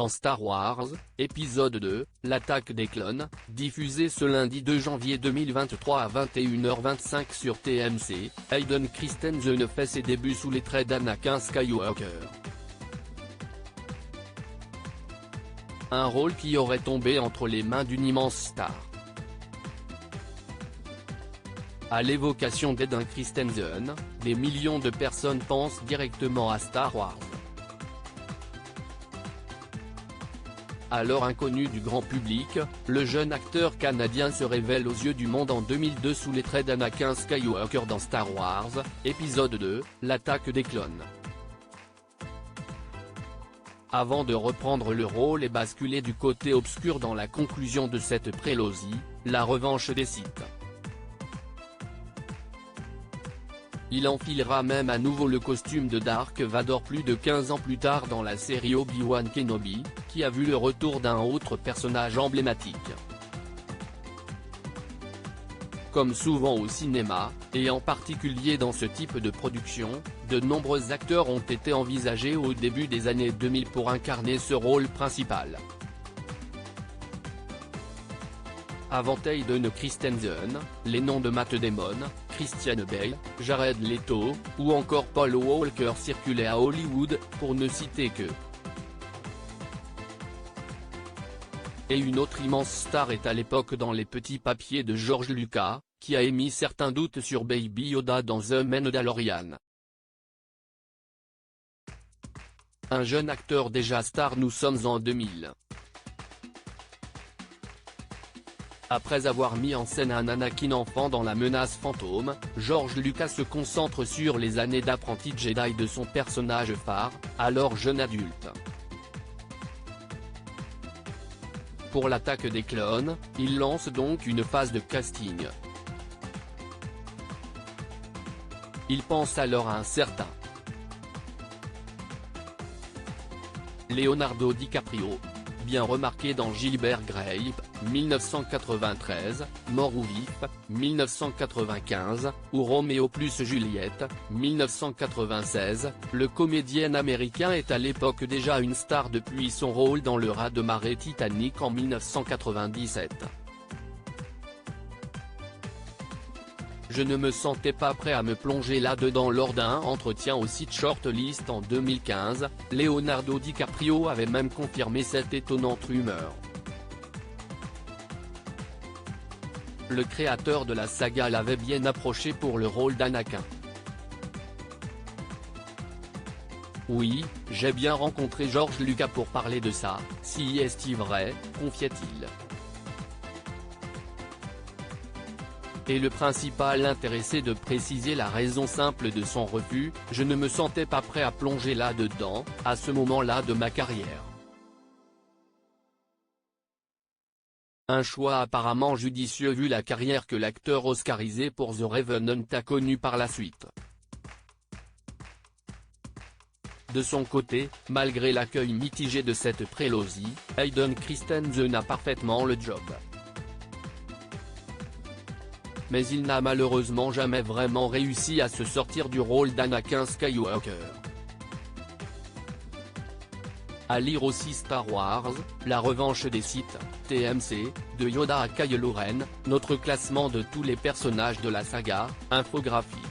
dans Star Wars, épisode 2, l'attaque des clones, diffusé ce lundi 2 janvier 2023 à 21h25 sur TMC, Hayden Christensen fait ses débuts sous les traits d'Anakin Skywalker. Un rôle qui aurait tombé entre les mains d'une immense star. À l'évocation d'Hayden Christensen, des millions de personnes pensent directement à Star Wars. Alors inconnu du grand public, le jeune acteur canadien se révèle aux yeux du monde en 2002 sous les traits d'Anakin Skywalker dans Star Wars, épisode 2, l'attaque des clones. Avant de reprendre le rôle et basculer du côté obscur dans la conclusion de cette prélogie, la revanche des Sith. Il enfilera même à nouveau le costume de Dark Vador plus de 15 ans plus tard dans la série Obi-Wan Kenobi, qui a vu le retour d'un autre personnage emblématique. Comme souvent au cinéma, et en particulier dans ce type de production, de nombreux acteurs ont été envisagés au début des années 2000 pour incarner ce rôle principal. Avant Hayden Christensen, les noms de Matt Damon, Christian Bale, Jared Leto, ou encore Paul Walker circulaient à Hollywood, pour ne citer que. Et une autre immense star est à l'époque dans les petits papiers de George Lucas, qui a émis certains doutes sur Baby Yoda dans The Mandalorian. Un jeune acteur déjà star. Nous sommes en 2000. Après avoir mis en scène un Anakin enfant dans La Menace Fantôme, George Lucas se concentre sur les années d'apprenti Jedi de son personnage phare, alors jeune adulte. Pour l'attaque des clones, il lance donc une phase de casting. Il pense alors à un certain Leonardo DiCaprio, bien remarqué dans Gilbert Grape, 1993, Mort ou Vif, 1995, ou Roméo plus Juliette, 1996, le comédien américain est à l'époque déjà une star depuis son rôle dans le raz-de-marée Titanic en 1997. Je ne me sentais pas prêt à me plonger là-dedans lors d'un entretien au site Shortlist en 2015, Leonardo DiCaprio avait même confirmé cette étonnante rumeur. Le créateur de la saga l'avait bien approché pour le rôle d'Anakin. Oui, j'ai bien rencontré George Lucas pour parler de ça, si est-il vrai, confiait-il. Et le principal intéressé de préciser la raison simple de son refus, je ne me sentais pas prêt à plonger là-dedans, à ce moment-là de ma carrière. Un choix apparemment judicieux vu la carrière que l'acteur oscarisé pour The Revenant a connue par la suite. De son côté, malgré l'accueil mitigé de cette prélogie, Hayden Christensen a parfaitement le job. Mais il n'a malheureusement jamais vraiment réussi à se sortir du rôle d'Anakin Skywalker. À lire aussi Star Wars, la revanche des Sith, TMC, de Yoda à Kylo Ren, notre classement de tous les personnages de la saga, infographie.